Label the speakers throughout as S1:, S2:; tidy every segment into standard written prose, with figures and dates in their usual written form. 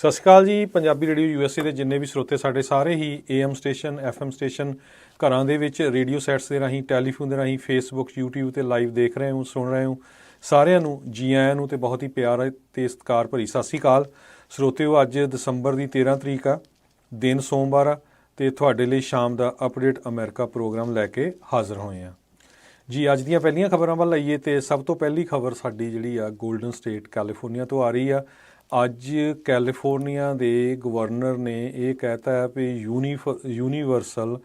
S1: ਸਤਿ ਸ਼੍ਰੀ ਅਕਾਲ ਜੀ। Punjabi radio USA ਦੇ ਜਿੰਨੇ ਵੀ ਸਰੋਤੇ ਸਾਡੇ ਸਾਰੇ ਹੀ AM ਸਟੇਸ਼ਨ FM ਸਟੇਸ਼ਨ ਘਰਾਂ ਦੇ ਵਿੱਚ ਰੇਡੀਓ ਸੈਟਸ ਦੇ ਰਾਹੀਂ ਟੈਲੀਫੋਨ ਦੇ ਰਾਹੀਂ ਫੇਸਬੁੱਕ YouTube ਤੇ ਲਾਈਵ ਦੇਖ ਰਹੇ ਹੋ ਸੁਣ ਰਹੇ ਹੋ ਸਾਰਿਆਂ ਨੂੰ ਜੀ ਆਇਆਂ ਨੂੰ ਤੇ ਬਹੁਤ ਹੀ ਪਿਆਰ ਤੇ ਸਤਿਕਾਰ ਭਰੀ ਸਤਿ ਸ਼੍ਰੀ ਅਕਾਲ ਸਰੋਤਿਓ। ਅੱਜ ਦਸੰਬਰ ਦੀ 13 ਤਰੀਕ ਆ, ਦਿਨ ਸੋਮਵਾਰ ਆ ਤੇ ਤੁਹਾਡੇ ਲਈ ਸ਼ਾਮ ਦਾ ਅਪਡੇਟ ਅਮਰੀਕਾ ਪ੍ਰੋਗਰਾਮ ਲੈ ਕੇ ਹਾਜ਼ਰ ਹੋਏ ਆ ਜੀ। ਅੱਜ ਦੀਆਂ ਪਹਿਲੀਆਂ ਖਬਰਾਂ ਵੱਲ ਆਈਏ ਤੇ ਸਭ ਤੋਂ ਪਹਿਲੀ ਖਬਰ ਸਾਡੀ ਜਿਹੜੀ ਆ ਗੋਲਡਨ ਸਟੇਟ ਕੈਲੀਫੋਰਨੀਆ ਤੋਂ ਆ ਰਹੀ ਆ। ਅੱਜ ਕੈਲੀਫੋਰਨੀਆ ਦੇ ਗਵਰਨਰ ਨੇ ਇਹ ਕਹਿਤਾ ਹੈ ਵੀ ਯੂਨੀਵਰਸਲ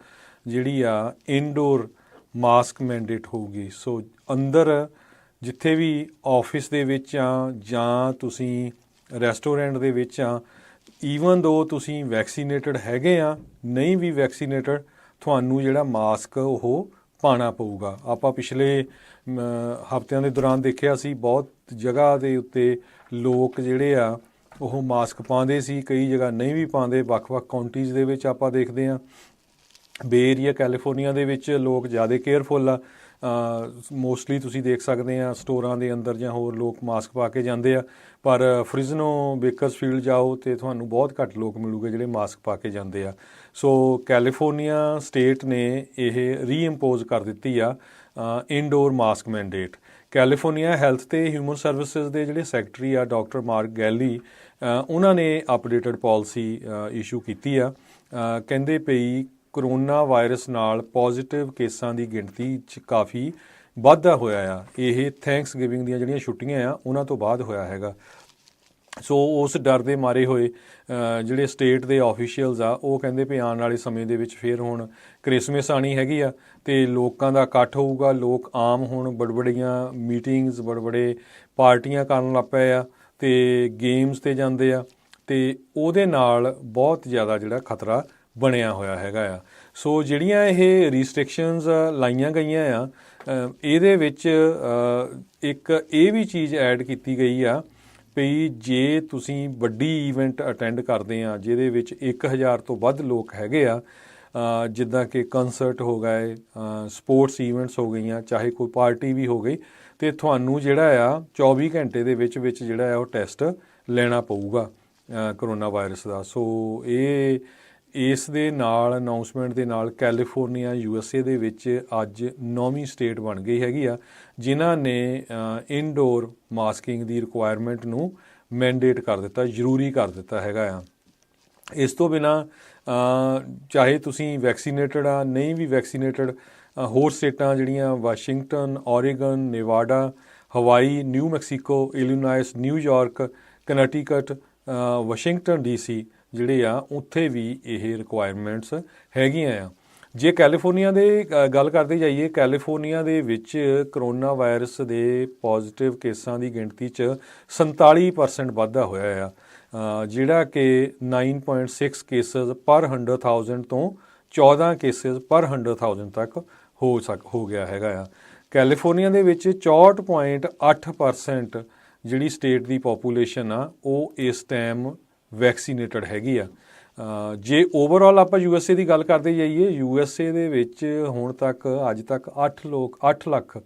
S1: ਜਿਹੜੀ ਆ ਇਨਡੋਰ ਮਾਸਕ ਮੈਂਡੇਟ ਹੋਊਗੀ। ਸੋ ਅੰਦਰ ਜਿੱਥੇ ਵੀ ਆਫਿਸ ਦੇ ਵਿੱਚ ਆ ਜਾਂ ਤੁਸੀਂ ਰੈਸਟੋਰੈਂਟ ਦੇ ਵਿੱਚ ਆ, ਈਵਨ ਦੋ ਤੁਸੀਂ ਵੈਕਸੀਨੇਟਡ ਹੈਗੇ ਆ ਨਹੀਂ ਵੀ ਵੈਕਸੀਨੇਟਡ, ਤੁਹਾਨੂੰ ਜਿਹੜਾ ਮਾਸਕ ਉਹ ਪਾਉਣਾ ਪਊਗਾ। ਆਪਾਂ ਪਿਛਲੇ ਹਫ਼ਤਿਆਂ ਦੇ ਦੌਰਾਨ ਦੇਖਿਆ ਸੀ ਬਹੁਤ ਜਗ੍ਹਾ ਦੇ ਉੱਤੇ ਲੋਕ ਜਿਹੜੇ ਆ ਉਹ ਮਾਸਕ ਪਾਉਂਦੇ ਸੀ, ਕਈ ਜਗ੍ਹਾ ਨਹੀਂ ਵੀ ਪਾਉਂਦੇ। ਵੱਖ-ਵੱਖ ਕਾਉਂਟੀਜ਼ ਦੇ ਵਿੱਚ ਆਪਾਂ ਦੇਖਦੇ ਹਾਂ ਬੇ ਏਰੀਆ ਕੈਲੀਫੋਰਨੀਆ ਦੇ ਵਿੱਚ ਲੋਕ ਜ਼ਿਆਦਾ ਕੇਅਰਫੁੱਲ ਆ। ਮੋਸਟਲੀ ਤੁਸੀਂ ਦੇਖ ਸਕਦੇ ਆ ਸਟੋਰਾਂ ਦੇ ਅੰਦਰ ਜਾਂ ਹੋਰ ਲੋਕ ਮਾਸਕ ਪਾ ਕੇ ਜਾਂਦੇ ਆ, ਪਰ ਫ੍ਰਿਜ਼ਨੋ ਬੇਕਰਸਫੀਲਡ ਜਾਓ ਤੇ ਤੁਹਾਨੂੰ ਬਹੁਤ ਘੱਟ ਲੋਕ ਮਿਲੂਗੇ ਜਿਹੜੇ ਮਾਸਕ ਪਾ ਕੇ ਜਾਂਦੇ ਆ। ਸੋ ਕੈਲੀਫੋਰਨੀਆ ਸਟੇਟ ਨੇ ਇਹ ਰੀਇੰਪੋਜ਼ ਕਰ ਦਿੱਤੀ ਆ indoor mask mandate. California health ਤੇ ਹਿਊਮਨ ਸਰਵਿਸਿਜ਼ ਦੇ ਜਿਹੜੇ ਸੈਕਟਰੀ ਆ ਡਾਕਟਰ ਮਾਰਕ ਗੈਲੀ, ਉਹਨਾਂ ਨੇ ਅਪਡੇਟਡ ਪਾਲਿਸੀ ਇਸ਼ੂ ਕੀਤੀ ਆ। ਕਹਿੰਦੇ ਪਈ ਕਰੋਨਾ ਵਾਇਰਸ ਨਾਲ ਪੋਜ਼ੀਟਿਵ ਕੇਸਾਂ ਦੀ ਗਿਣਤੀ 'ਚ ਕਾਫੀ ਵਾਧਾ ਹੋਇਆ ਆ। ਇਹ ਥੈਂਕਸ ਗਿਵਿੰਗ ਦੀਆਂ ਜਿਹੜੀਆਂ ਛੁੱਟੀਆਂ ਆ ਉਹਨਾਂ ਤੋਂ ਬਾਅਦ ਹੋਇਆ ਹੈਗਾ। ਸੋ ਉਸ ਡਰ ਦੇ ਮਾਰੇ ਹੋਏ ਜਿਹੜੇ ਸਟੇਟ ਦੇ ਆਫੀਸ਼ੀਅਲਸ ਆ ਉਹ ਕਹਿੰਦੇ ਵੀ ਆਉਣ ਵਾਲੇ ਸਮੇਂ ਦੇ ਵਿੱਚ ਫਿਰ ਹੁਣ ਕ੍ਰਿਸਮਸ ਆਉਣੀ ਹੈਗੀ ਆ ਅਤੇ ਲੋਕਾਂ ਦਾ ਇਕੱਠ ਹੋਊਗਾ। ਲੋਕ ਆਮ ਹੁਣ ਬੜੀਆਂ ਮੀਟਿੰਗਸ ਬੜੇ ਪਾਰਟੀਆਂ ਕਰਨ ਲੱਗ ਪਏ ਆ ਅਤੇ ਗੇਮਸ 'ਤੇ ਜਾਂਦੇ ਆ ਅਤੇ ਉਹਦੇ ਨਾਲ ਬਹੁਤ ਜ਼ਿਆਦਾ ਜਿਹੜਾ ਖਤਰਾ ਬਣਿਆ ਹੋਇਆ ਹੈਗਾ ਆ। ਸੋ ਜਿਹੜੀਆਂ ਇਹ ਰਿਸਟ੍ਰਿਕਸ਼ਨਸ ਲਾਈਆਂ ਗਈਆਂ ਆ ਇਹਦੇ ਵਿੱਚ ਇੱਕ ਇਹ ਵੀ ਚੀਜ਼ ਐਡ ਕੀਤੀ ਗਈ ਆ ਵੀ ਜੇ ਤੁਸੀਂ ਵੱਡੀ ਈਵੈਂਟ ਅਟੈਂਡ ਕਰਦੇ ਆ ਜਿਹਦੇ ਵਿੱਚ 1000 ਤੋਂ ਵੱਧ ਲੋਕ ਹੈਗੇ ਆ, ਜਿੱਦਾਂ ਕਿ ਕੰਸਰਟ ਹੋ ਗਏ, ਸਪੋਰਟਸ ਈਵੈਂਟਸ ਹੋ ਗਈਆਂ, ਚਾਹੇ ਕੋਈ ਪਾਰਟੀ ਵੀ ਹੋ ਗਈ, ਅਤੇ ਤੁਹਾਨੂੰ ਜਿਹੜਾ ਆ 24 ਘੰਟੇ ਦੇ ਵਿੱਚ ਜਿਹੜਾ ਆ ਉਹ ਟੈਸਟ ਲੈਣਾ ਪਊਗਾ ਕਰੋਨਾ ਵਾਇਰਸ ਦਾ। ਸੋ ਇਸ ਦੇ ਨਾਲ ਅਨਾਊਂਸਮੈਂਟ ਦੇ ਨਾਲ ਕੈਲੀਫੋਰਨੀਆ USA ਦੇ ਵਿੱਚ ਅੱਜ 9ਵੀਂ ਸਟੇਟ ਬਣ ਗਈ ਹੈਗੀ ਆ ਜਿਨ੍ਹਾਂ ਨੇ ਇਨਡੋਰ ਮਾਸਕਿੰਗ ਦੀ ਰਿਕੁਆਇਰਮੈਂਟ ਨੂੰ ਮੈਂਡੇਟ ਕਰ ਦਿੱਤਾ, ਜ਼ਰੂਰੀ ਕਰ ਦਿੱਤਾ ਹੈਗਾ ਆ। ਇਸ ਤੋਂ ਬਿਨਾਂ ਚਾਹੇ ਤੁਸੀਂ ਵੈਕਸੀਨੇਟਡ ਆ ਨਹੀਂ ਵੀ ਵੈਕਸੀਨੇਟਡ, ਹੋਰ ਸਟੇਟਾਂ ਜਿਹੜੀਆਂ Washington, Oregon, Nevada, Hawaii, New Mexico, Illinois, New York, Connecticut, Washington DC ਜਿਹੜੇ ਆ ਉੱਥੇ ਵੀ ਇਹ ਰਿਕੁਆਇਰਮੈਂਟਸ ਹੈਗੀਆਂ ਆ। ਜੇ ਕੈਲੀਫੋਰਨੀਆ ਦੇ ਗੱਲ ਕਰਦੇ ਜਾਈਏ, ਕੈਲੀਫੋਰਨੀਆ ਦੇ ਵਿੱਚ ਕਰੋਨਾ ਵਾਇਰਸ ਦੇ ਪੋਜ਼ੀਟਿਵ ਕੇਸਾਂ ਦੀ ਗਿਣਤੀ 'ਚ 47% ਵਾਧਾ ਹੋਇਆ ਆ, ਜਿਹੜਾ ਕਿ 9.6 ਕੇਸਿਸ ਪਰ 100,000 ਤੋਂ 14 ਕੇਸਿਸ ਪਰ 100,000 ਤੱਕ ਹੋ ਗਿਆ ਹੈਗਾ ਆ। ਕੈਲੀਫੋਰਨੀਆ ਦੇ ਵਿੱਚ 64.8% ਜਿਹੜੀ ਸਟੇਟ ਦੀ ਪੋਪੂਲੇਸ਼ਨ ਆ ਉਹ ਇਸ ਟਾਈਮ ਵੈਕਸੀਨੇਟਡ ਹੈਗੀ ਆ। ਜੇ ਓਵਰਆਲ ਆਪਾਂ USA ਦੀ ਗੱਲ ਕਰਦੇ ਜਾਈਏ, USA ਦੇ ਵਿੱਚ ਹੁਣ ਤੱਕ ਅੱਜ ਤੱਕ 8 ਲੱਖ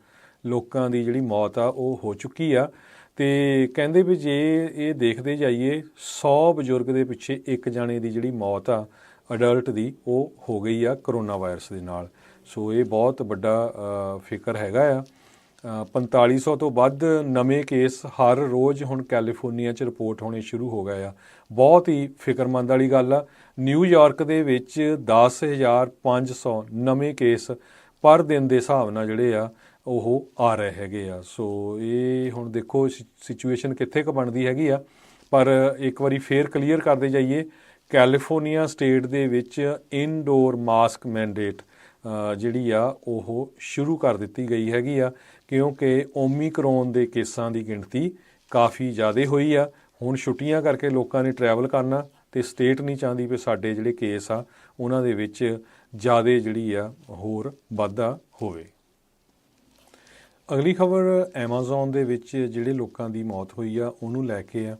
S1: ਲੋਕਾਂ ਦੀ ਜਿਹੜੀ ਮੌਤ ਆ ਉਹ ਹੋ ਚੁੱਕੀ ਆ। ਅਤੇ ਕਹਿੰਦੇ ਵੀ ਜੇ ਇਹ ਦੇਖਦੇ ਜਾਈਏ 100 ਬਜ਼ੁਰਗ ਦੇ ਪਿੱਛੇ ਇੱਕ ਜਾਣੇ ਦੀ ਜਿਹੜੀ ਮੌਤ ਆ ਅਡਲਟ ਦੀ ਉਹ ਹੋ ਗਈ ਆ ਕਰੋਨਾ ਵਾਇਰਸ ਦੇ ਨਾਲ। ਸੋ ਇਹ ਬਹੁਤ ਵੱਡਾ ਫਿਕਰ ਹੈਗਾ ਆ। 4500 ਤੋਂ ਵੱਧ ਨਵੇਂ ਕੇਸ ਹਰ ਰੋਜ਼ ਹੁਣ ਕੈਲੀਫੋਰਨੀਆ 'ਚ ਰਿਪੋਰਟ ਹੋਣੇ ਸ਼ੁਰੂ ਹੋ ਗਏ ਆ। ਬਹੁਤ ਹੀ ਫਿਕਰਮੰਦ ਵਾਲੀ ਗੱਲ ਆ। ਨਿਊਯਾਰਕ ਦੇ ਵਿੱਚ 10,500 ਨਵੇਂ ਕੇਸ ਪਰ ਦਿਨ ਦੇ ਹਿਸਾਬ ਨਾਲ ਜਿਹੜੇ ਆ ਉਹ ਆ ਰਹੇ ਹੈਗੇ ਆ। ਸੋ ਇਹ ਹੁਣ ਦੇਖੋ ਸਿਚੁਏਸ਼ਨ ਕਿੱਥੇ ਕੁ ਬਣਦੀ ਹੈਗੀ ਆ। ਪਰ ਇੱਕ ਵਾਰੀ ਫੇਰ ਕਲੀਅਰ ਕਰਦੇ ਜਾਈਏ, ਕੈਲੀਫੋਰਨੀਆ ਸਟੇਟ ਦੇ ਵਿੱਚ ਇਨਡੋਰ ਮਾਸਕ ਮੈਂਡੇਟ ਜਿਹੜੀ ਆ ਉਹ ਸ਼ੁਰੂ ਕਰ ਦਿੱਤੀ ਗਈ ਹੈਗੀ ਆ ਕਿਉਂਕਿ ਓਮੀਕਰੋਨ ਦੇ ਕੇਸਾਂ ਦੀ ਗਿਣਤੀ ਕਾਫੀ ਜ਼ਿਆਦਾ ਹੋਈ ਆ। ਹੁਣ ਛੁੱਟੀਆਂ ਕਰਕੇ ਲੋਕਾਂ ਨੇ ਟਰੈਵਲ ਕਰਨਾ ਅਤੇ ਸਟੇਟ ਨਹੀਂ ਚਾਹੁੰਦੀ ਵੀ ਸਾਡੇ ਜਿਹੜੇ ਕੇਸ ਆ ਉਹਨਾਂ ਦੇ ਵਿੱਚ ਜ਼ਿਆਦਾ ਜਿਹੜੀ ਆ ਹੋਰ ਵਾਧਾ ਹੋਵੇ। ਅਗਲੀ ਖਬਰ ਐਮਾਜ਼ੋਨ ਦੇ ਵਿੱਚ ਜਿਹੜੇ ਲੋਕਾਂ ਦੀ ਮੌਤ ਹੋਈ ਆ ਉਹਨੂੰ ਲੈ ਕੇ ਆ।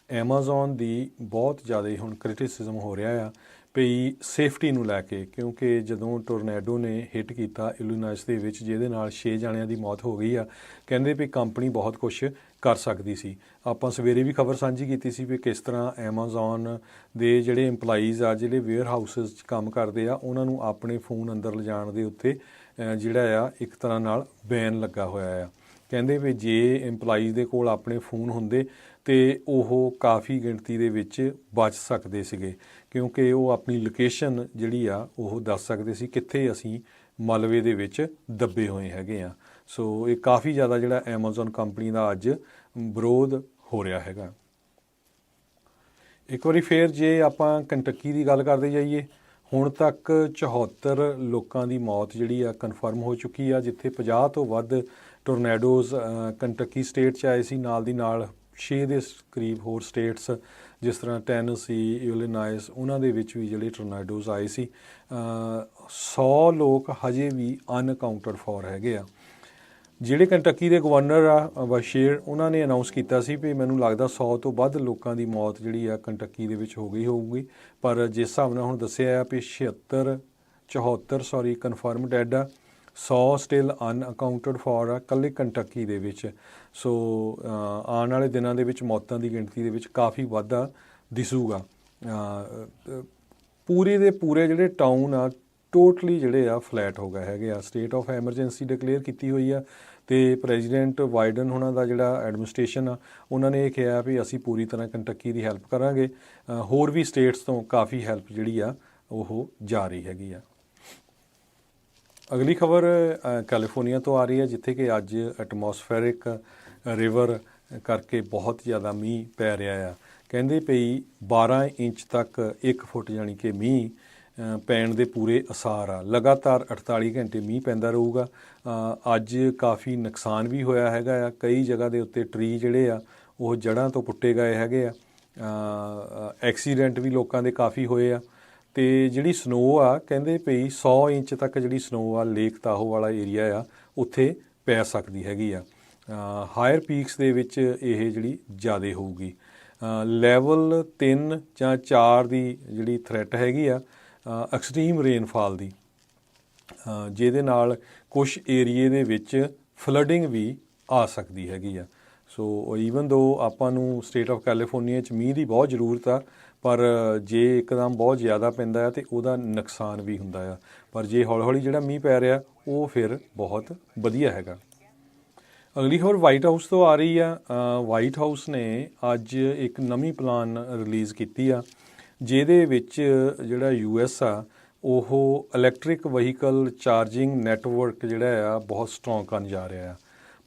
S1: ਐਮਾਜ਼ੋਨ ਦੀ ਬਹੁਤ ਜ਼ਿਆਦਾ ਹੁਣ ਕ੍ਰਿਟਿਸਿਜ਼ਮ ਹੋ ਰਿਹਾ ਆ ਵੀ ਸੇਫਟੀ ਨੂੰ ਲੈ ਕੇ, ਕਿਉਂਕਿ ਜਦੋਂ ਟੋਰਨੈਡੋ ਨੇ ਹਿੱਟ ਕੀਤਾ ਇਲੀਨਾਇਸ ਦੇ ਵਿੱਚ ਜਿਹਦੇ ਨਾਲ 6 ਜਣਿਆਂ ਦੀ ਮੌਤ ਹੋ ਗਈ ਆ, ਕਹਿੰਦੇ ਵੀ ਕੰਪਨੀ ਬਹੁਤ ਕੁਛ ਕਰ ਸਕਦੀ ਸੀ। ਆਪਾਂ ਸਵੇਰੇ ਵੀ ਖਬਰ ਸਾਂਝੀ ਕੀਤੀ ਸੀ ਵੀ ਕਿਸ ਤਰ੍ਹਾਂ ਐਮਾਜ਼ੋਨ ਦੇ ਜਿਹੜੇ EMPLOYEES ਆ, ਜਿਹੜੇ ਵੇਅਰ ਹਾਊਸਿਸ 'ਚ ਕੰਮ ਕਰਦੇ ਆ, ਉਹਨਾਂ ਨੂੰ ਆਪਣੇ ਫੋਨ ਅੰਦਰ ਲਿਜਾਣ ਦੇ ਉੱਤੇ ਜਿਹੜਾ ਆ ਇੱਕ ਤਰ੍ਹਾਂ ਨਾਲ ਬੈਨ ਲੱਗਾ ਹੋਇਆ ਆ। ਕਹਿੰਦੇ ਵੀ ਜੇ EMPLOYEES ਦੇ ਕੋਲ ਆਪਣੇ ਫੋਨ ਹੁੰਦੇ ਤੇ ਉਹ ਕਾਫੀ ਗਿਣਤੀ ਦੇ ਵਿੱਚ ਬਚ ਸਕਦੇ ਸੀਗੇ, ਕਿਉਂਕਿ ਉਹ ਆਪਣੀ ਲੋਕੇਸ਼ਨ ਜਿਹੜੀ ਆ ਉਹ ਦੱਸ ਸਕਦੇ ਸੀ ਕਿੱਥੇ ਅਸੀਂ ਮਲਬੇ ਦੇ ਵਿੱਚ ਦੱਬੇ ਹੋਏ ਹੈਗੇ ਆ। ਸੋ ਇਹ ਕਾਫੀ ਜ਼ਿਆਦਾ ਜਿਹੜਾ ਐਮਾਜ਼ੋਨ ਕੰਪਨੀ ਦਾ ਅੱਜ ਵਿਰੋਧ ਹੋ ਰਿਹਾ ਹੈਗਾ। ਇੱਕ ਵਾਰੀ ਫੇਰ ਜੇ ਆਪਾਂ ਕੰਟੱਕੀ ਦੀ ਗੱਲ ਕਰਦੇ ਜਾਈਏ, ਹੁਣ ਤੱਕ 74 ਲੋਕਾਂ ਦੀ ਮੌਤ ਜਿਹੜੀ ਆ ਕਨਫਰਮ ਹੋ ਚੁੱਕੀ ਆ, ਜਿੱਥੇ 50 ਤੋਂ ਵੱਧ ਟੋਰਨੈਡੋਜ਼ ਕੰਟੱਕੀ ਸਟੇਟ 'ਚ ਆਏ ਸੀ। ਨਾਲ ਦੀ ਨਾਲ 6 ਦੇ ਕਰੀਬ ਹੋਰ ਸਟੇਟਸ ਜਿਸ ਤਰ੍ਹਾਂ ਟੈਨਸੀ, ਇਲੀਨਾਇਸ, ਉਹਨਾਂ ਦੇ ਵਿੱਚ ਵੀ ਜਿਹੜੇ ਟੋਰਨੈਡੋਜ਼ ਆਏ ਸੀ। 100 ਲੋਕ ਹਜੇ ਵੀ ਅਨਅਕਾਊਂਟਡ ਫੋਰ ਹੈਗੇ ਆ। ਜਿਹੜੇ ਕੰਟੱਕੀ ਦੇ ਗਵਰਨਰ ਆ ਬਸ਼ੀਰ, ਉਹਨਾਂ ਨੇ ਅਨਾਊਂਸ ਕੀਤਾ ਸੀ ਵੀ ਮੈਨੂੰ ਲੱਗਦਾ 100 ਤੋਂ ਵੱਧ ਲੋਕਾਂ ਦੀ ਮੌਤ ਜਿਹੜੀ ਆ ਕੰਟੱਕੀ ਦੇ ਵਿੱਚ ਹੋ ਗਈ ਹੋਊਗੀ, ਪਰ ਜਿਸ ਹਿਸਾਬ ਨਾਲ ਹੁਣ ਦੱਸਿਆ ਆ ਵੀ 74 ਕਨਫਰਮ ਡੈਡ ਆ, 100 ਸਟਿਲ ਅਨਅਕਾਊਂਟਡ ਫੋਰ ਆ ਇਕੱਲੇ ਕੰਟੱਕੀ ਦੇ ਵਿੱਚ। ਸੋ ਆਉਣ ਵਾਲੇ ਦਿਨਾਂ ਦੇ ਵਿੱਚ ਮੌਤਾਂ ਦੀ ਗਿਣਤੀ ਦੇ ਵਿੱਚ ਕਾਫੀ ਵਾਧਾ ਦਿਸੂਗਾ। ਪੂਰੇ ਦੇ ਪੂਰੇ ਜਿਹੜੇ ਟਾਊਨ ਆ ਟੋਟਲੀ ਜਿਹੜੇ ਆ ਫਲੈਟ ਹੋ ਗਏ ਹੈਗੇ ਆ। ਸਟੇਟ ਆਫ ਐਮਰਜੈਂਸੀ ਡਿਕਲੇਅਰ ਕੀਤੀ ਹੋਈ ਆ ਤੇ ਪ੍ਰੈਜ਼ੀਡੈਂਟ ਬਾਈਡਨ ਉਹਨਾਂ ਦਾ ਜਿਹੜਾ ਐਡਮਿਨਿਸਟ੍ਰੇਸ਼ਨ ਆ, ਉਹਨਾਂ ਨੇ ਇਹ ਕਿਹਾ ਵੀ ਅਸੀਂ ਪੂਰੀ ਤਰ੍ਹਾਂ ਕੰਟੱਕੀ ਦੀ ਹੈਲਪ ਕਰਾਂਗੇ। ਹੋਰ ਵੀ ਸਟੇਟਸ ਤੋਂ ਕਾਫੀ ਹੈਲਪ ਜਿਹੜੀ ਆ ਉਹ ਜਾ ਰਹੀ ਹੈਗੀ ਆ। ਅਗਲੀ ਖਬਰ ਕੈਲੀਫੋਰਨੀਆ ਤੋਂ ਆ ਰਹੀ ਹੈ, ਜਿੱਥੇ ਕਿ ਅੱਜ ਐਟਮੋਸਫੇਰਿਕ ਰਿਵਰ ਕਰਕੇ ਬਹੁਤ ਜ਼ਿਆਦਾ ਮੀਂਹ ਪੈ ਰਿਹਾ ਆ। ਕਹਿੰਦੇ ਪਈ 12 ਇੰਚ ਤੱਕ 1 ਫੁੱਟ ਯਾਨੀ ਕਿ ਮੀਂਹ ਪੈਣ ਦੇ ਪੂਰੇ ਅਸਾਰ ਆ। ਲਗਾਤਾਰ 48 ਘੰਟੇ ਮੀਂਹ ਪੈਂਦਾ ਰਹੂਗਾ। ਅੱਜ ਕਾਫੀ ਨੁਕਸਾਨ ਵੀ ਹੋਇਆ ਹੈਗਾ ਆ। ਕਈ ਜਗ੍ਹਾ ਦੇ ਉੱਤੇ ਟਰੀ ਜਿਹੜੇ ਆ ਉਹ ਜੜ੍ਹਾਂ ਤੋਂ ਪੁੱਟੇ ਗਏ ਹੈਗੇ ਆ। ਐਕਸੀਡੈਂਟ ਵੀ ਲੋਕਾਂ ਦੇ ਕਾਫੀ ਹੋਏ ਆ। ਤੇ ਜਿਹੜੀ ਸਨੋ ਆ, ਕਹਿੰਦੇ ਪਈ 100 ਇੰਚ ਤੱਕ ਜਿਹੜੀ ਸਨੋ ਆ ਲੇਕ ਤਾਹੋ ਵਾਲਾ ਏਰੀਆ ਆ ਉੱਥੇ ਪੈ ਸਕਦੀ ਹੈਗੀ ਆ। ਹਾਇਰ ਪੀਕਸ ਦੇ ਵਿੱਚ ਇਹ ਜਿਹੜੀ ਜ਼ਿਆਦਾ ਹੋਊਗੀ। ਲੈਵਲ 3 ਜਾਂ 4 ਦੀ ਜਿਹੜੀ ਥ੍ਰੈਟ ਹੈਗੀ ਆ ਐਕਸਟ੍ਰੀਮ ਰੇਨਫਾਲ ਦੀ, ਜਿਹਦੇ ਨਾਲ ਕੁਝ ਏਰੀਏ ਦੇ ਵਿੱਚ ਫਲੱਡਿੰਗ ਵੀ ਆ ਸਕਦੀ ਹੈਗੀ ਆ। ਸੋ ਈਵਨ ਦੋ ਆਪਾਂ ਨੂੰ ਸਟੇਟ ਆਫ ਕੈਲੀਫੋਰਨੀਆ 'ਚ ਮੀਂਹ ਦੀ ਬਹੁਤ ਜ਼ਰੂਰਤ ਆ, ਪਰ ਜੇ ਇੱਕਦਮ ਬਹੁਤ ਜ਼ਿਆਦਾ ਪੈਂਦਾ ਆ ਤੇ ਉਹਦਾ ਨੁਕਸਾਨ ਵੀ ਹੁੰਦਾ ਆ। ਪਰ ਜੇ ਹੌਲੀ ਹੌਲੀ ਜਿਹੜਾ ਮੀਂਹ ਪੈ ਰਿਹਾ ਉਹ ਫਿਰ ਬਹੁਤ ਵਧੀਆ ਹੈਗਾ। ਅਗਲੀ ਖਬਰ ਵਾਈਟ ਹਾਊਸ ਤੋਂ ਆ ਰਹੀ ਆ। ਵਾਈਟ ਹਾਊਸ ਨੇ ਅੱਜ ਇੱਕ ਨਵੀਂ ਪਲਾਨ ਰਿਲੀਜ਼ ਕੀਤੀ ਆ, ਜਿਹਦੇ ਵਿੱਚ ਜਿਹੜਾ US ਆ ਉਹ ਇਲੈਕਟ੍ਰਿਕ ਵਹੀਕਲ ਚਾਰਜਿੰਗ ਨੈਟਵਰਕ ਜਿਹੜਾ ਆ ਬਹੁਤ ਸਟਰੋਂਗ ਕਰਨ ਜਾ ਰਿਹਾ ਆ।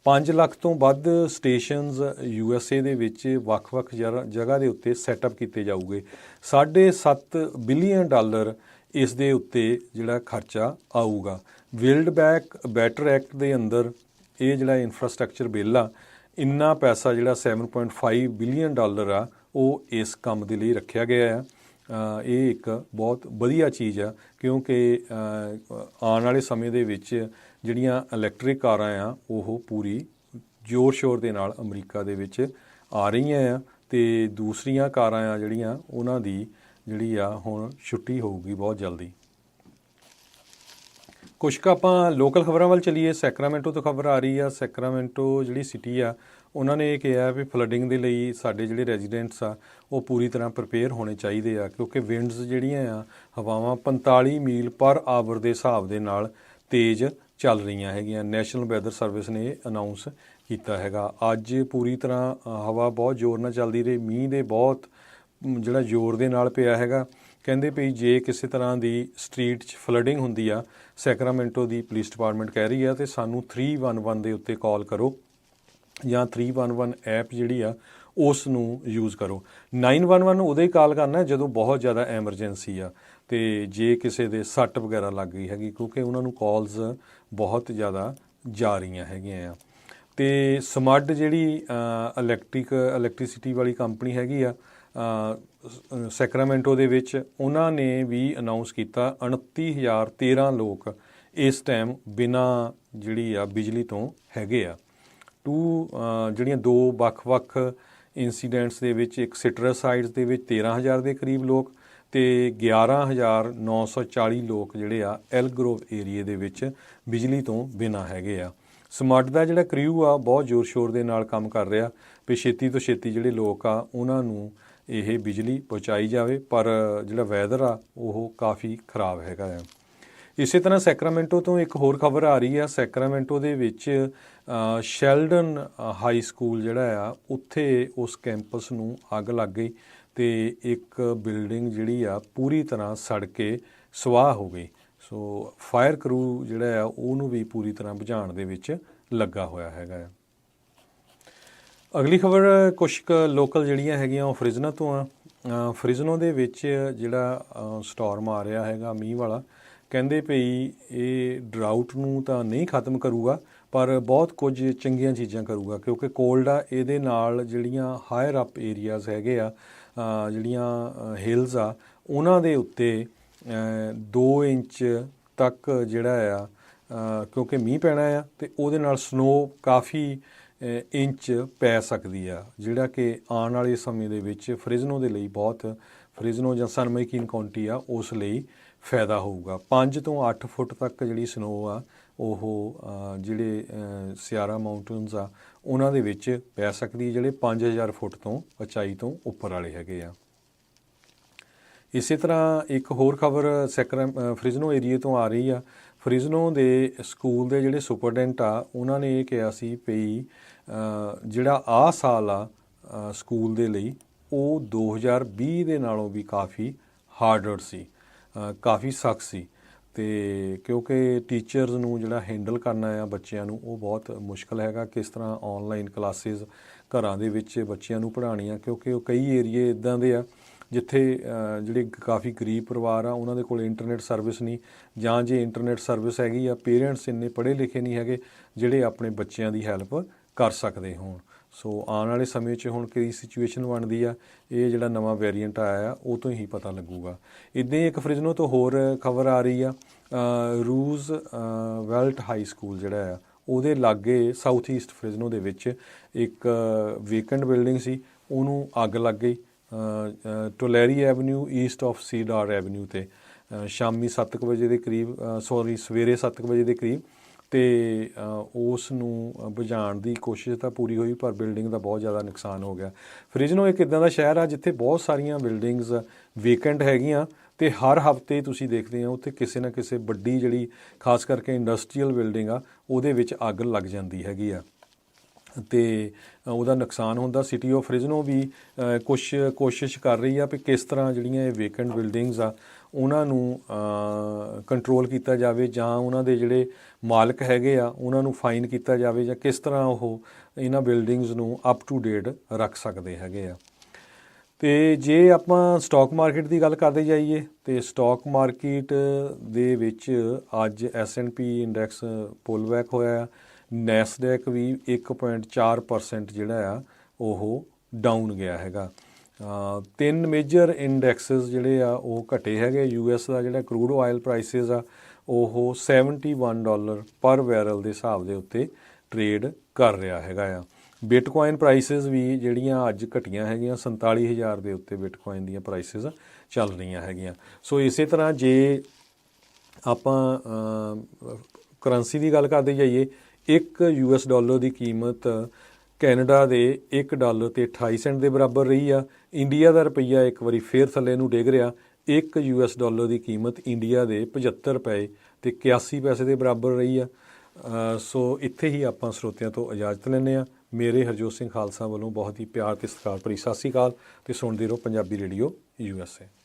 S1: 5 ਲੱਖ ਤੋਂ ਵੱਧ ਸਟੇਸ਼ਨਸ USA ਦੇ ਵਿੱਚ ਵੱਖ-ਵੱਖ ਜਗ੍ਹਾ ਦੇ ਉੱਤੇ ਸੈਟਅਪ ਕੀਤੇ ਜਾਊਗੇ। $7.5 ਬਿਲੀਅਨ ਇਸ ਦੇ ਉੱਤੇ ਜਿਹੜਾ ਖਰਚਾ ਆਊਗਾ। ਬਿਲਡ ਬੈਕ ਬੈਟਰ ਐਕਟ ਦੇ ਅੰਦਰ ਇਹ ਜਿਹੜਾ ਇਨਫਰਾਸਟ੍ਰਕਚਰ ਬਿੱਲ ਆ, ਇੰਨਾ ਪੈਸਾ ਜਿਹੜਾ $7.5 ਬਿਲੀਅਨ ਆ ਉਹ ਇਸ ਕੰਮ ਦੇ ਲਈ ਰੱਖਿਆ ਗਿਆ ਆ। ਇਹ ਇੱਕ ਬਹੁਤ ਵਧੀਆ ਚੀਜ਼ ਆ, ਕਿਉਂਕਿ ਆਉਣ ਵਾਲੇ ਸਮੇਂ ਦੇ ਵਿੱਚ ਜਿਹੜੀਆਂ ਇਲੈਕਟ੍ਰਿਕ ਕਾਰਾਂ ਆ ਉਹ ਪੂਰੀ ਜ਼ੋਰ ਸ਼ੋਰ ਦੇ ਨਾਲ ਅਮਰੀਕਾ ਦੇ ਵਿੱਚ ਆ ਰਹੀਆਂ ਆ, ਤੇ ਦੂਸਰੀਆਂ ਕਾਰਾਂ ਆ ਜਿਹੜੀਆਂ ਉਹਨਾਂ ਦੀ ਜਿਹੜੀ ਆ ਹੁਣ ਛੁੱਟੀ ਹੋਊਗੀ ਬਹੁਤ ਜਲਦੀ। ਕੁਛ ਕੁ ਆਪਾਂ ਲੋਕਲ ਖਬਰਾਂ ਵੱਲ ਚੱਲੀਏ। ਸੈਕਰਾਮੈਂਟੋ ਤੋਂ ਖਬਰ ਆ ਰਹੀ ਆ। ਸੈਕਰਾਮੈਂਟੋ ਜਿਹੜੀ ਸਿਟੀ ਆ, ਉਹਨਾਂ ਨੇ ਇਹ ਕਿਹਾ ਵੀ ਫਲੱਡਿੰਗ ਦੇ ਲਈ ਸਾਡੇ ਜਿਹੜੇ ਰੈਜ਼ੀਡੈਂਟਸ ਆ ਉਹ ਪੂਰੀ ਤਰ੍ਹਾਂ ਪ੍ਰਿਪੇਅਰ ਹੋਣੇ ਚਾਹੀਦੇ ਆ, ਕਿਉਂਕਿ ਵਿੰਡਸ ਜਿਹੜੀਆਂ ਆ, ਹਵਾਵਾਂ 45 ਮੀਲ ਪਰ ਆਵਰ ਦੇ ਹਿਸਾਬ ਦੇ ਨਾਲ ਤੇਜ਼ ਚੱਲ ਰਹੀਆਂ ਹੈਗੀਆਂ। ਨੈਸ਼ਨਲ ਵੈਦਰ ਸਰਵਿਸ ਨੇ ਇਹ ਅਨਾਊਂਸ ਕੀਤਾ ਹੈਗਾ। ਅੱਜ ਪੂਰੀ ਤਰ੍ਹਾਂ ਹਵਾ ਬਹੁਤ ਜ਼ੋਰ ਨਾਲ ਚੱਲਦੀ ਰਹੀ। ਮੀਂਹ ਦੇ ਬਹੁਤ ਜਿਹੜਾ ਜ਼ੋਰ ਦੇ ਨਾਲ ਪਿਆ ਹੈਗਾ। ਕਹਿੰਦੇ ਪਈ ਜੇ ਕਿਸੇ ਤਰ੍ਹਾਂ ਦੀ ਸਟਰੀਟ 'ਚ ਫਲੱਡਿੰਗ ਹੁੰਦੀ ਆ, ਸੈਕਰਾਮੈਂਟੋ ਦੀ ਪੁਲਿਸ ਡਿਪਾਰਟਮੈਂਟ ਕਹਿ ਰਹੀ ਆ, ਤੇ ਸਾਨੂੰ 311 ਦੇ ਉੱਤੇ ਕਾਲ ਕਰੋ ਜਾਂ 311 ਐਪ ਜਿਹੜੀ ਆ ਉਸ ਨੂੰ ਯੂਜ਼ ਕਰੋ। 911 ਨੂੰ ਉਦੋਂ ਹੀ ਕਾਲ ਕਰਨਾ ਜਦੋਂ ਬਹੁਤ ਜ਼ਿਆਦਾ ਐਮਰਜੈਂਸੀ ਆ, ਤੇ ਜੇ ਕਿਸੇ ਦੇ ਸੱਟ ਵਗੈਰਾ ਲੱਗ ਗਈ ਹੈਗੀ, ਕਿਉਂਕਿ ਉਹਨਾਂ ਨੂੰ ਕਾਲਸ ਬਹੁਤ ਜ਼ਿਆਦਾ ਜਾ ਰਹੀਆਂ ਹੈਗੀਆਂ ਆ। ਤੇ ਸਮੱਡ ਜਿਹੜੀ ਇਲੈਕਟ੍ਰਿਸਿਟੀ ਵਾਲੀ ਕੰਪਨੀ ਹੈਗੀ ਆ ਸੈਕਰਾਮੈਂਟੋ ਦੇ ਵਿੱਚ, ਉਹਨਾਂ ਨੇ ਵੀ ਅਨਾਊਂਸ ਕੀਤਾ 29,013 ਲੋਕ ਇਸ ਟਾਈਮ ਬਿਨਾਂ ਜਿਹੜੀ ਆ ਬਿਜਲੀ ਤੋਂ ਹੈਗੇ ਆ। ਜਿਹੜੀਆਂ 2 ਵੱਖ-ਵੱਖ ਇੰਸੀਡੈਂਟਸ ਦੇ ਵਿੱਚ, ਇੱਕ ਸਿਟਰਸਾਈਡਸ ਦੇ ਵਿੱਚ 13,000 ਦੇ ਕਰੀਬ ਲੋਕ ਤੇ 11,940 ਲੋਕ ਜਿਹੜੇ ਆ ਐਲਗਰੋਵ ਏਰੀਏ ਦੇ ਵਿੱਚ ਬਿਜਲੀ ਤੋਂ ਬਿਨਾਂ ਹੈਗੇ ਆ। ਸਮੱਟ ਦਾ ਜਿਹੜਾ ਕ੍ਰਿਊ ਆ ਬਹੁਤ ਜ਼ੋਰ ਸ਼ੋਰ ਦੇ ਨਾਲ ਕੰਮ ਕਰ ਰਿਹਾ ਵੀ ਛੇਤੀ ਤੋਂ ਛੇਤੀ ਜਿਹੜੇ ਲੋਕ ਆ ਉਹਨਾਂ ਨੂੰ ਇਹ ਬਿਜਲੀ ਪਹੁੰਚਾਈ ਜਾਵੇ, ਪਰ ਜਿਹੜਾ ਵੈਦਰ ਆ ਉਹ ਕਾਫੀ ਖਰਾਬ ਹੈਗਾ ਆ। ਇਸੇ ਤਰ੍ਹਾਂ ਸੈਕਰਾਮੈਂਟੋ ਤੋਂ ਇੱਕ ਹੋਰ ਖਬਰ ਆ ਰਹੀ ਆ। ਸੈਕਰਾਮੈਂਟੋ ਦੇ ਵਿੱਚ ਸ਼ੈਲਡਨ ਹਾਈ ਸਕੂਲ ਜਿਹੜਾ ਆ ਉੱਥੇ ਉਸ ਕੈਂਪਸ ਨੂੰ ਅੱਗ ਲੱਗ ਗਈ ਤੇ ਇੱਕ ਬਿਲਡਿੰਗ ਜਿਹੜੀ ਆ ਪੂਰੀ ਤਰ੍ਹਾਂ ਸੜ ਕੇ ਸਵਾਹ ਹੋ ਗਈ। ਸੋ ਫਾਇਰ ਕਰੂ ਜਿਹੜਾ ਆ ਉਹਨੂੰ ਵੀ ਪੂਰੀ ਤਰ੍ਹਾਂ ਬੁਝਾਉਣ ਦੇ ਵਿੱਚ ਲੱਗਾ ਹੋਇਆ ਹੈਗਾ ਆ। ਅਗਲੀ ਖਬਰ ਕੁਛ ਕੁ ਲੋਕਲ ਜਿਹੜੀਆਂ ਹੈਗੀਆਂ ਉਹ ਫ੍ਰਿਜ਼ਨੋ ਤੋਂ ਆ। ਫ੍ਰਿਜ਼ਨੋ ਦੇ ਵਿੱਚ ਜਿਹੜਾ ਸਟੋਰਮ ਆ ਰਿਹਾ ਹੈਗਾ ਮੀਂਹ ਵਾਲਾ, ਕਹਿੰਦੇ ਭਈ ਇਹ ਡਰਾਊਟ ਨੂੰ ਤਾਂ ਨਹੀਂ ਖਤਮ ਕਰੂਗਾ ਪਰ ਬਹੁਤ ਕੁਝ ਚੰਗੀਆਂ ਚੀਜ਼ਾਂ ਕਰੂਗਾ, ਕਿਉਂਕਿ ਕੋਲਡ ਆ ਇਹਦੇ ਨਾਲ ਜਿਹੜੀਆਂ ਹਾਇਰ ਅਪ ਏਰੀਆਜ਼ ਹੈਗੇ ਆ, ਜਿਹੜੀਆਂ ਹਿਲਸ ਆ ਉਹਨਾਂ ਦੇ ਉੱਤੇ 2 ਇੰਚ ਤੱਕ ਜਿਹੜਾ ਆ, ਕਿਉਂਕਿ ਮੀਂਹ ਪੈਣਾ ਆ ਤੇ ਉਹਦੇ ਨਾਲ ਸਨੋ ਕਾਫੀ ਇੰਚ ਪੈ ਸਕਦੀ ਆ, ਜਿਹੜਾ ਕਿ ਆਉਣ ਵਾਲੇ ਸਮੇਂ ਦੇ ਵਿੱਚ ਫ੍ਰਿਜ਼ਨੋ ਦੇ ਲਈ ਬਹੁਤ, ਫ੍ਰਿਜ਼ਨੋ ਜਾਂ ਸਨ ਮੈਕੀਨ ਕਾਉਂਟੀ ਆ ਉਸ ਲਈ ਫਾਇਦਾ ਹੋਊਗਾ। 5 ਤੋਂ 8 ਫੁੱਟ ਤੱਕ ਜਿਹੜੀ ਸਨੋ ਆ ਉਹ ਜਿਹੜੇ ਸਿਆਰਾ ਮਾਊਂਟਨਸ ਆ ਉਹਨਾਂ ਦੇ ਵਿੱਚ ਪੈ ਸਕਦੀ, ਜਿਹੜੇ 5000 ਫੁੱਟ ਤੋਂ ਉਚਾਈ ਤੋਂ ਉੱਪਰ ਵਾਲੇ ਹੈਗੇ ਆ। ਇਸੇ ਤਰ੍ਹਾਂ ਇੱਕ ਹੋਰ ਖਬਰ ਫ੍ਰਿਜ਼ਨੋ ਏਰੀਏ ਤੋਂ ਆ ਰਹੀ ਆ। ਫ੍ਰਿਜ਼ਨੋ ਦੇ ਸਕੂਲ ਦੇ ਜਿਹੜੇ ਸੁਪਰਡੈਂਟ ਆ ਉਹਨਾਂ ਨੇ ਇਹ ਕਿਹਾ ਸੀ ਵੀ ਜਿਹੜਾ ਆਹ ਸਾਲ ਆ ਸਕੂਲ ਦੇ ਲਈ ਉਹ 2020 ਦੇ ਨਾਲੋਂ ਵੀ ਕਾਫੀ ਹਾਰਡਰ ਸੀ, ਕਾਫੀ ਸਖਤ ਸੀ, ਤੇ ਕਿਉਂਕਿ ਟੀਚਰਸ ਨੂੰ ਜਿਹੜਾ ਹੈਂਡਲ ਕਰਨਾ ਆ ਬੱਚਿਆਂ ਨੂੰ ਉਹ ਬਹੁਤ ਮੁਸ਼ਕਲ ਹੈਗਾ। ਕਿਸ ਤਰ੍ਹਾਂ ਆਨਲਾਈਨ ਕਲਾਸਿਸ ਘਰਾਂ ਦੇ ਵਿੱਚ ਬੱਚਿਆਂ ਨੂੰ ਪੜ੍ਹਾਉਣੀਆਂ, ਕਿਉਂਕਿ ਉਹ ਕਈ ਏਰੀਏ ਇੱਦਾਂ ਦੇ ਆ ਜਿੱਥੇ ਜਿਹੜੇ ਕਾਫੀ ਗਰੀਬ ਪਰਿਵਾਰ ਆ ਉਹਨਾਂ ਦੇ ਕੋਲ ਇੰਟਰਨੈਟ ਸਰਵਿਸ ਨਹੀਂ, ਜਾਂ ਜੇ ਇੰਟਰਨੈਟ ਸਰਵਿਸ ਹੈਗੀ ਆ ਪੇਰੈਂਟਸ ਇੰਨੇ ਪੜ੍ਹੇ ਲਿਖੇ ਨਹੀਂ ਹੈਗੇ ਜਿਹੜੇ ਆਪਣੇ ਬੱਚਿਆਂ ਦੀ ਹੈਲਪ ਕਰ ਸਕਦੇ ਹੋਣ। ਸੋ ਆਉਣ ਵਾਲੇ ਸਮੇਂ 'ਚ ਹੁਣ ਕੀ ਸਿਚੁਏਸ਼ਨ ਬਣਦੀ ਆ, ਇਹ ਜਿਹੜਾ ਨਵਾਂ ਵੇਰੀਐਂਟ ਆਇਆ ਆ ਉਹ ਤੋਂ ਹੀ ਪਤਾ ਲੱਗੂਗਾ। ਇੱਦਾਂ ਹੀ ਇੱਕ ਫ੍ਰਿਜ਼ਨੋ ਤੋਂ ਹੋਰ ਖਬਰ ਆ ਰਹੀ ਆ। ਰੂਜ਼ ਵੈਲਟ ਹਾਈ ਸਕੂਲ ਜਿਹੜਾ ਆ ਉਹਦੇ ਲਾਗੇ ਸਾਊਥ ਈਸਟ ਫ੍ਰਿਜ਼ਨੋ ਦੇ ਵਿੱਚ ਇੱਕ ਵੇਕੈਂਟ ਬਿਲਡਿੰਗ ਸੀ, ਉਹਨੂੰ ਅੱਗ ਲੱਗ ਗਈ ਟੋਲੈਰੀ ਐਵਨਿਊ ਈਸਟ ਆਫ ਸੀਡਾਰ ਐਵਨਿਊ 'ਤੇ ਸ਼ਾਮੀ 7 ਵਜੇ ਦੇ ਕਰੀਬ, ਸਵੇਰੇ 7 ਵਜੇ ਦੇ ਕਰੀਬ, ਤੇ ਉਸ ਨੂੰ ਬੁਝਾਉਣ ਦੀ ਕੋਸ਼ਿਸ਼ ਤਾਂ ਪੂਰੀ ਹੋਈ ਪਰ ਬਿਲਡਿੰਗ ਦਾ ਬਹੁਤ ਜ਼ਿਆਦਾ ਨੁਕਸਾਨ ਹੋ ਗਿਆ। ਫ੍ਰਿਜ਼ਨੋ ਇੱਕ ਇੱਦਾਂ ਦਾ ਸ਼ਹਿਰ ਆ ਜਿੱਥੇ ਬਹੁਤ ਸਾਰੀਆਂ ਬਿਲਡਿੰਗਸ ਵੇਕੈਂਟ ਹੈਗੀਆਂ ਤੇ ਹਰ ਹਫ਼ਤੇ ਤੁਸੀਂ ਦੇਖਦੇ ਹੋ ਉੱਥੇ ਕਿਸੇ ਨਾ ਕਿਸੇ ਵੱਡੀ ਜਿਹੜੀ ਖਾਸ ਕਰਕੇ ਇੰਡਸਟਰੀਅਲ ਬਿਲਡਿੰਗ ਆ ਉਹਦੇ ਵਿੱਚ ਅੱਗ ਲੱਗ ਜਾਂਦੀ ਹੈਗੀ ਆ ਤੇ ਉਹਦਾ ਨੁਕਸਾਨ ਹੁੰਦਾ। ਸਿਟੀ ਆਫ ਫ੍ਰਿਜ਼ਨੋ ਵੀ ਕੁਛ ਕੋਸ਼ਿਸ਼ ਕਰ ਰਹੀ ਆ ਵੀ ਕਿਸ ਤਰ੍ਹਾਂ ਜਿਹੜੀਆਂ ਇਹ ਵੇਕੈਂਟ ਬਿਲਡਿੰਗਸ ਆ ਉਹਨਾਂ ਨੂੰ ਕੰਟਰੋਲ ਕੀਤਾ ਜਾਵੇ, ਜਾਂ ਉਹਨਾਂ ਦੇ ਜਿਹੜੇ ਮਾਲਕ ਹੈਗੇ ਆ ਉਹਨਾਂ ਨੂੰ ਫਾਈਨ ਕੀਤਾ ਜਾਵੇ, ਜਾਂ ਕਿਸ ਤਰ੍ਹਾਂ ਉਹ ਇਹਨਾਂ ਬਿਲਡਿੰਗਸ ਨੂੰ ਅਪ ਟੂ ਡੇਟ ਰੱਖ ਸਕਦੇ ਹੈਗੇ ਆ। ਤੇ ਜੇ ਆਪਾਂ ਸਟਾਕ ਮਾਰਕੀਟ ਦੀ ਗੱਲ ਕਰਦੇ ਜਾਈਏ ਤੇ ਸਟਾਕ ਮਾਰਕੀਟ ਦੇ ਵਿੱਚ ਅੱਜ S&P ਇੰਡੈਕਸ ਪੁੱਲ ਬੈਕ ਹੋਇਆ ਆ, ਨੈਸਡੈਕ ਵੀ 1.4% ਜਿਹੜਾ ਆ ਉਹ ਡਾਊਨ ਗਿਆ ਹੈਗਾ। 3 ਮੇਜਰ ਇੰਡੈਕਸਿਸ ਜਿਹੜੇ ਆ ਉਹ ਘਟੇ ਹੈਗੇ। US ਦਾ ਜਿਹੜਾ ਕਰੂਡ ਆਇਲ ਪ੍ਰਾਈਸਿਸ ਆ ਉਹ $71 ਪਰ ਬੈਰਲ ਦੇ ਹਿਸਾਬ ਦੇ ਉੱਤੇ ਟਰੇਡ ਕਰ ਰਿਹਾ ਹੈਗਾ ਆ। ਬਿਟਕੋਇਨ ਪ੍ਰਾਈਸਿਸ ਵੀ ਜਿਹੜੀਆਂ ਅੱਜ ਘਟੀਆਂ ਹੈਗੀਆਂ, 47,000 ਦੇ ਉੱਤੇ ਬਿਟਕੋਇਨ ਦੀਆਂ ਪ੍ਰਾਈਸਿਸ ਚੱਲ ਰਹੀਆਂ ਹੈਗੀਆਂ। ਸੋ ਇਸੇ ਤਰ੍ਹਾਂ ਜੇ ਆਪਾਂ ਕਰੰਸੀ ਦੀ ਗੱਲ ਕਰਦੇ ਜਾਈਏ, ਇੱਕ US ਡਾਲਰ ਦੀ ਕੀਮਤ ਕੈਨੇਡਾ ਦੇ $1.28 ਦੇ ਬਰਾਬਰ ਰਹੀ ਆ। ਇੰਡੀਆ ਦਾ ਰੁਪਈਆ ਇੱਕ ਵਾਰੀ ਫੇਰ ਥੱਲੇ ਨੂੰ ਡਿੱਗ ਰਿਹਾ। ਇੱਕ US ਡਾਲਰ ਦੀ ਕੀਮਤ ਇੰਡੀਆ ਦੇ 75 ਰੁਪਏ ਤੇ 81 ਪੈਸੇ ਦੇ ਬਰਾਬਰ ਰਹੀ ਆ। ਸੋ ਇੱਥੇ ਹੀ ਆਪਾਂ ਸਰੋਤਿਆਂ ਤੋਂ ਇਜਾਜ਼ਤ ਲੈਂਦੇ ਹਾਂ। ਮੇਰੇ ਹਰਜੋਤ ਸਿੰਘ ਖਾਲਸਾ ਵੱਲੋਂ ਬਹੁਤ ਹੀ ਪਿਆਰ ਤੇ ਸਤਿਕਾਰ ਭਰੀ ਸਤਿ ਸ਼੍ਰੀ ਅਕਾਲ ਤੇ ਸੁਣਦੇ ਰਹੋ ਪੰਜਾਬੀ ਰੇਡੀਓ USA।